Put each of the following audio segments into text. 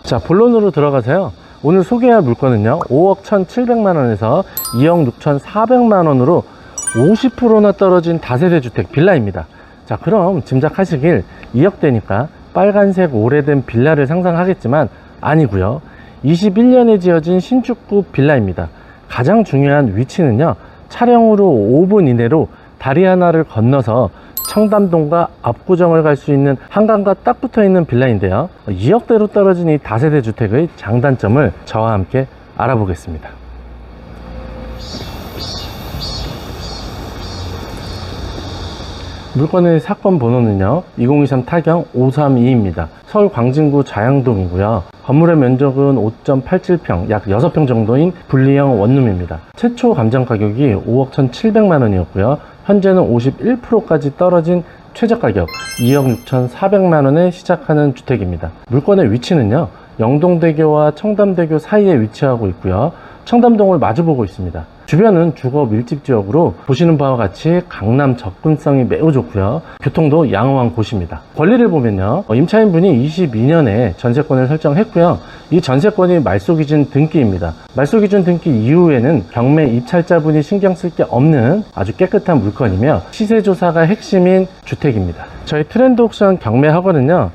자, 본론으로 들어가세요. 오늘 소개할 물건은요 5억 1,700만원에서 2억 6,400만원으로 50%나 떨어진 다세대 주택 빌라입니다. 자, 그럼 짐작하시길 2억대니까 빨간색 오래된 빌라를 상상하겠지만 아니고요, 21년에 지어진 신축급 빌라입니다. 가장 중요한 위치는요, 차량으로 5분 이내로 다리 하나를 건너서 청담동과 압구정을 갈 수 있는 한강과 딱 붙어있는 빌라인데요, 2억대로 떨어진 이 다세대 주택의 장단점을 저와 함께 알아보겠습니다. 물건의 사건 번호는요 2023 타경 532입니다. 서울 광진구 자양동이고요. 건물의 면적은 5.87평, 약 6평 정도인 분리형 원룸입니다. 최초 감정 가격이 5억 1,700만원이었고요 현재는 51%까지 떨어진 최저 가격 2억 6,400만원에 시작하는 주택입니다. 물건의 위치는요 영동대교와 청담대교 사이에 위치하고 있고요, 청담동을 마주보고 있습니다. 주변은 주거 밀집지역으로 보시는 바와 같이 강남 접근성이 매우 좋고요, 교통도 양호한 곳입니다. 권리를 보면요, 임차인분이 22년에 전세권을 설정했고요, 이 전세권이 말소기준 등기입니다. 말소기준 등기 이후에는 경매 입찰자분이 신경 쓸 게 없는 아주 깨끗한 물건이며 시세조사가 핵심인 주택입니다. 저희 트렌드 옥션 경매학원은요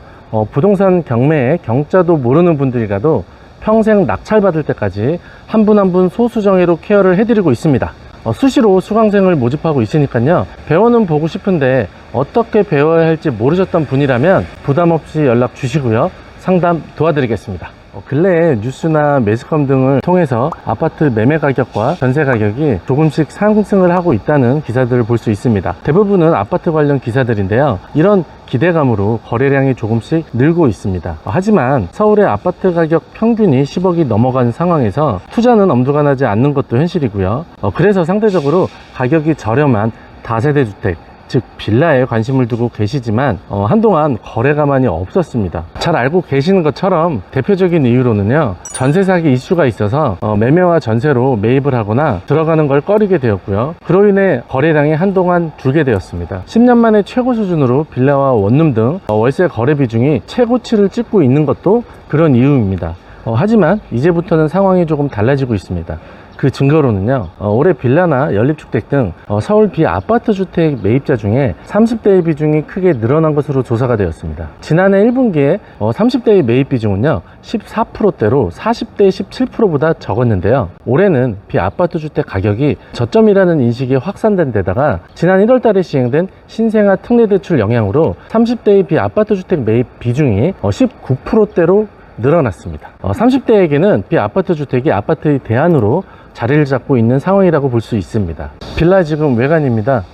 부동산 경매에 경자도 모르는 분들이라도 평생 낙찰받을 때까지 한 분 한 분 소수정예로 케어를 해드리고 있습니다. 수시로 수강생을 모집하고 있으니까요, 배워는 보고 싶은데 어떻게 배워야 할지 모르셨던 분이라면 부담 없이 연락 주시고요, 상담 도와드리겠습니다. 근래에 뉴스나 매스컴 등을 통해서 아파트 매매 가격과 전세 가격이 조금씩 상승을 하고 있다는 기사들을 볼 수 있습니다. 대부분은 아파트 관련 기사들인데요, 이런 기대감으로 거래량이 조금씩 늘고 있습니다. 하지만 서울의 아파트 가격 평균이 10억이 넘어간 상황에서 투자는 엄두가 나지 않는 것도 현실이고요, 그래서 상대적으로 가격이 저렴한 다세대 주택, 즉 빌라에 관심을 두고 계시지만 한동안 거래가 많이 없었습니다. 잘 알고 계시는 것처럼 대표적인 이유로는요, 전세 사기 이슈가 있어서 매매와 전세로 매입을 하거나 들어가는 걸 꺼리게 되었고요, 그로 인해 거래량이 한동안 줄게 되었습니다. 10년 만에 최고 수준으로 빌라와 원룸 등 월세 거래 비중이 최고치를 찍고 있는 것도 그런 이유입니다. 하지만 이제부터는 상황이 조금 달라지고 있습니다. 그 증거로는요, 올해 빌라나 연립주택 등 서울 비아파트 주택 매입자 중에 30대의 비중이 크게 늘어난 것으로 조사가 되었습니다. 지난해 1분기에 30대의 매입 비중은요 14%대로 40대 17%보다 적었는데요, 올해는 비아파트 주택 가격이 저점이라는 인식이 확산된 데다가 지난 1월 달에 시행된 신생아 특례대출 영향으로 30대의 비아파트 주택 매입 비중이 19%대로 늘어났습니다. 30대에게는 비아파트 주택이 아파트의 대안으로 자리를 잡고 있는 상황이라고 볼 수 있습니다. 빌라 지금 외관입니다.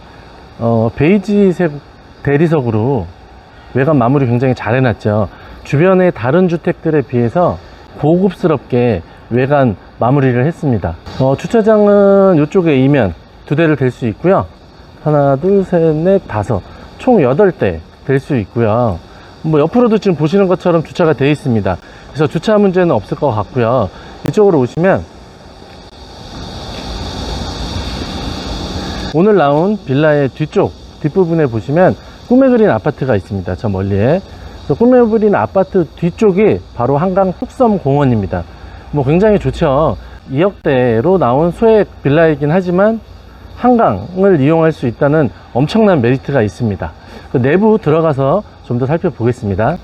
베이지색 대리석으로 외관 마무리 굉장히 잘 해놨죠. 주변의 다른 주택들에 비해서 고급스럽게 외관 마무리를 했습니다. 주차장은 이쪽에 2면 2대를 댈 수 있고요, 하나 둘 셋 넷 다섯 총 8대 댈 수 있고요, 뭐 옆으로도 지금 보시는 것처럼 주차가 되어 있습니다. 그래서 주차 문제는 없을 것 같고요. 이쪽으로 오시면 오늘 나온 빌라의 뒷부분에 보시면 꿈에 그린 아파트가 있습니다. 저 멀리에. 그래서 꿈에 그린 아파트 뒤쪽이 바로 한강 뚝섬공원입니다. 뭐 굉장히 좋죠. 2억대로 나온 소액 빌라이긴 하지만 한강을 이용할 수 있다는 엄청난 메리트가 있습니다. 그 내부 들어가서 좀 더 살펴보겠습니다.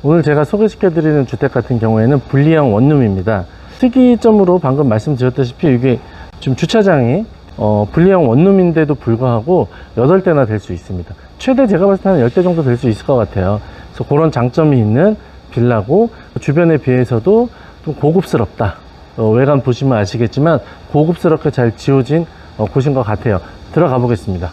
오늘 제가 소개시켜 드리는 주택 같은 경우에는 분리형 원룸입니다. 특이점으로 방금 말씀드렸다시피 이게 지금 주차장이 분리형 원룸인데도 불구하고 8대나 될 수 있습니다. 최대 제가 봤을 때는 10대 정도 될 수 있을 것 같아요. 그래서 그런 장점이 있는 빌라고, 주변에 비해서도 좀 고급스럽다. 외관 보시면 아시겠지만 고급스럽게 잘 지어진 곳인 것 같아요. 들어가 보겠습니다.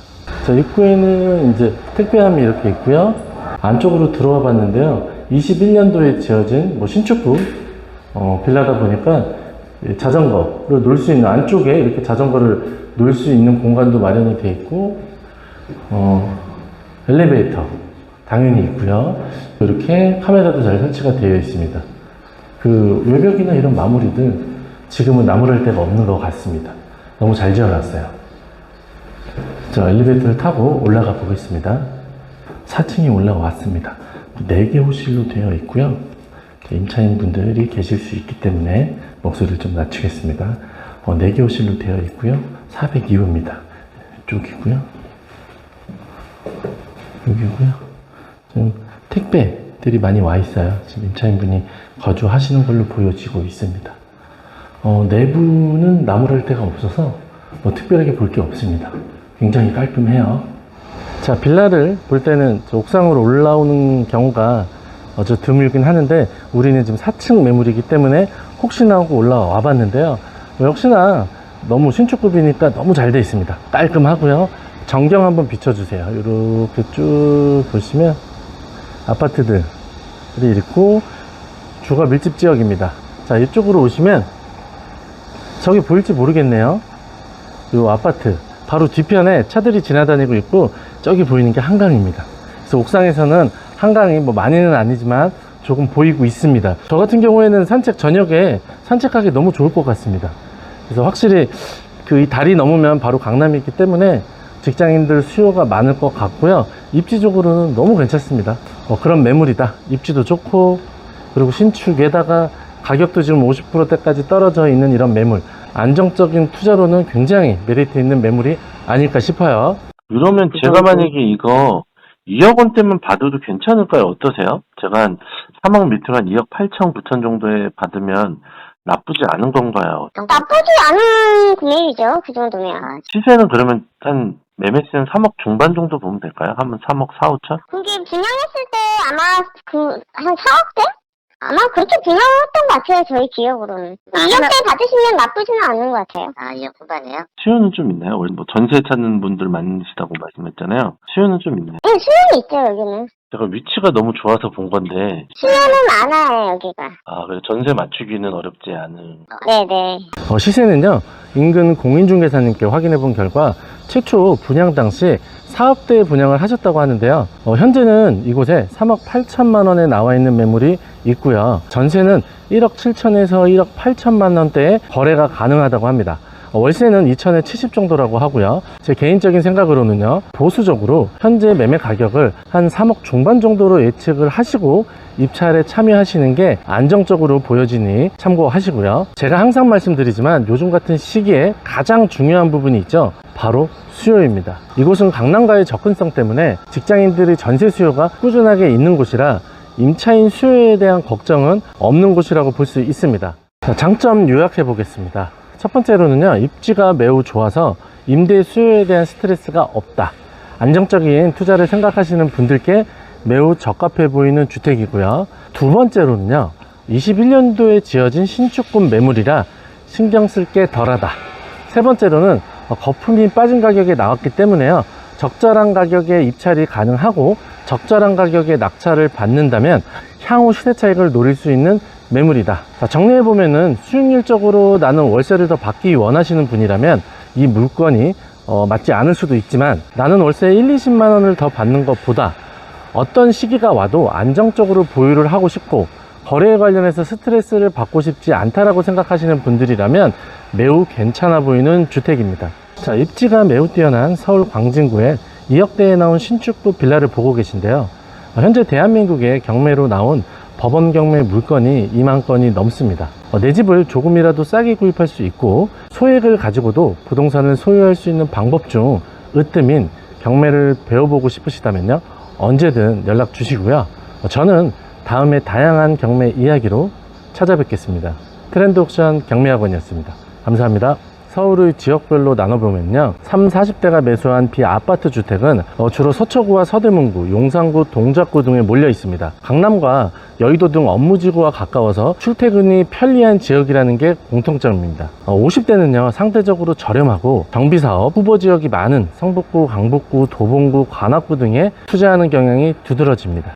자, 입구에는 이제 택배함이 이렇게 있고요, 안쪽으로 들어와 봤는데요, 21년도에 지어진 신축급 빌라다 보니까 자전거를 놓을 수 있는, 안쪽에 이렇게 자전거를 놓을 수 있는 공간도 마련이 되어 있고, 엘리베이터 당연히 있고요, 이렇게 카메라도 잘 설치가 되어 있습니다. 그 외벽이나 이런 마무리들 지금은 나무랄 데가 없는 것 같습니다. 너무 잘 지어놨어요. 자, 엘리베이터를 타고 올라가 보겠습니다. 4층에 올라왔습니다. 4개 호실로 되어 있고요, 임차인 분들이 계실 수 있기 때문에 목소리를 좀 낮추겠습니다. 4개 호실로 되어 있고요. 402호입니다. 이쪽이고요. 여기고요. 지금 택배들이 많이 와 있어요. 지금 임차인분이 거주하시는 걸로 보여지고 있습니다. 내부는 나무랄 데가 없어서 특별하게 볼 게 없습니다. 굉장히 깔끔해요. 자, 빌라를 볼 때는 옥상으로 올라오는 경우가 좀 드물긴 하는데 우리는 지금 4층 매물이기 때문에 혹시나 하고 올라와 봤는데요. 역시나 너무 신축급이니까 너무 잘 되어 있습니다. 깔끔하고요. 전경 한번 비춰주세요. 이렇게 쭉 보시면 아파트들이 있고 주거 밀집 지역입니다. 자, 이쪽으로 오시면 저기 보일지 모르겠네요. 이 아파트 바로 뒤편에 차들이 지나다니고 있고 저기 보이는 게 한강입니다. 그래서 옥상에서는 한강이 많이는 아니지만 조금 보이고 있습니다. 저 같은 경우에는 산책 저녁에 산책하기 너무 좋을 것 같습니다. 그래서 확실히 이 다리 넘으면 바로 강남이 있기 때문에 직장인들 수요가 많을 것 같고요. 입지적으로는 너무 괜찮습니다. 그런 매물이다. 입지도 좋고 그리고 신축에다가 가격도 지금 50%대까지 떨어져 있는 이런 매물, 안정적인 투자로는 굉장히 메리트 있는 매물이 아닐까 싶어요. 이러면 제가 만약에 이거 2억 원대면 받아도 괜찮을까요? 어떠세요? 제가 한 3억 밑으로 한 2억 8천 9천 정도에 받으면 나쁘지 않은 건가요? 나쁘지 않은 금액이죠. 그 정도면. 시세는 그러면 한 매매세는 3억 중반 정도 보면 될까요? 하면 3억 4, 5천? 그게 분양했을 때 아마 한 4억대? 아마 그렇게 분양했던 것 같아요. 저희 기억으로는. 2억대 받으시면 나쁘지는 않은 것 같아요. 2억 후반이에요? 수요는 좀 있나요? 원래 전세 찾는 분들 많으시다고 말씀했잖아요. 수요는 좀 있나요? 네, 수요는 있죠, 여기는. 제가 위치가 너무 좋아서 본 건데. 수요는 많아요, 여기가. 그래서 전세 맞추기는 어렵지 않은. 네네. 시세는요, 인근 공인중개사님께 확인해 본 결과 최초 분양 당시 4억대 분양을 하셨다고 하는데요. 현재는 이곳에 3억 8천만 원에 나와 있는 매물이 있고요. 전세는 1억 7천에서 1억 8천만 원대에 거래가 가능하다고 합니다. 월세는 2천에 70 정도라고 하고요. 제 개인적인 생각으로는요, 보수적으로 현재 매매 가격을 한 3억 중반 정도로 예측을 하시고 입찰에 참여하시는 게 안정적으로 보여지니 참고하시고요. 제가 항상 말씀드리지만 요즘 같은 시기에 가장 중요한 부분이 있죠. 바로 수요입니다. 이곳은 강남과의 접근성 때문에 직장인들의 전세 수요가 꾸준하게 있는 곳이라 임차인 수요에 대한 걱정은 없는 곳이라고 볼 수 있습니다. 자, 장점 요약해 보겠습니다. 첫 번째로는요, 입지가 매우 좋아서 임대 수요에 대한 스트레스가 없다. 안정적인 투자를 생각하시는 분들께 매우 적합해 보이는 주택이고요. 두 번째로는요, 21년도에 지어진 신축급 매물이라 신경 쓸 게 덜하다. 세 번째로는 거품이 빠진 가격에 나왔기 때문에요, 적절한 가격에 입찰이 가능하고 적절한 가격에 낙찰을 받는다면 향후 시세 차익을 노릴 수 있는 매물이다. 자, 정리해보면은 수익률적으로 나는 월세를 더 받기 원하시는 분이라면 이 물건이 맞지 않을 수도 있지만, 나는 월세 1, 20만 원을 더 받는 것보다 어떤 시기가 와도 안정적으로 보유를 하고 싶고 거래에 관련해서 스트레스를 받고 싶지 않다라고 생각하시는 분들이라면 매우 괜찮아 보이는 주택입니다. 자, 입지가 매우 뛰어난 서울 광진구에 2억대에 나온 신축급 빌라를 보고 계신데요. 현재 대한민국에 경매로 나온 법원 경매 물건이 2만 건이 넘습니다. 내 집을 조금이라도 싸게 구입할 수 있고 소액을 가지고도 부동산을 소유할 수 있는 방법 중 으뜸인 경매를 배워보고 싶으시다면요, 언제든 연락 주시고요. 저는 다음에 다양한 경매 이야기로 찾아뵙겠습니다. 트렌드 옥션 경매학원이었습니다. 감사합니다. 서울의 지역별로 나눠보면요, 3, 40대가 매수한 비아파트 주택은 주로 서초구와 서대문구, 용산구, 동작구 등에 몰려 있습니다. 강남과 여의도 등 업무지구와 가까워서 출퇴근이 편리한 지역이라는 게 공통점입니다. 50대는요, 상대적으로 저렴하고 정비사업, 후보지역이 많은 성북구, 강북구, 도봉구, 관악구 등에 투자하는 경향이 두드러집니다.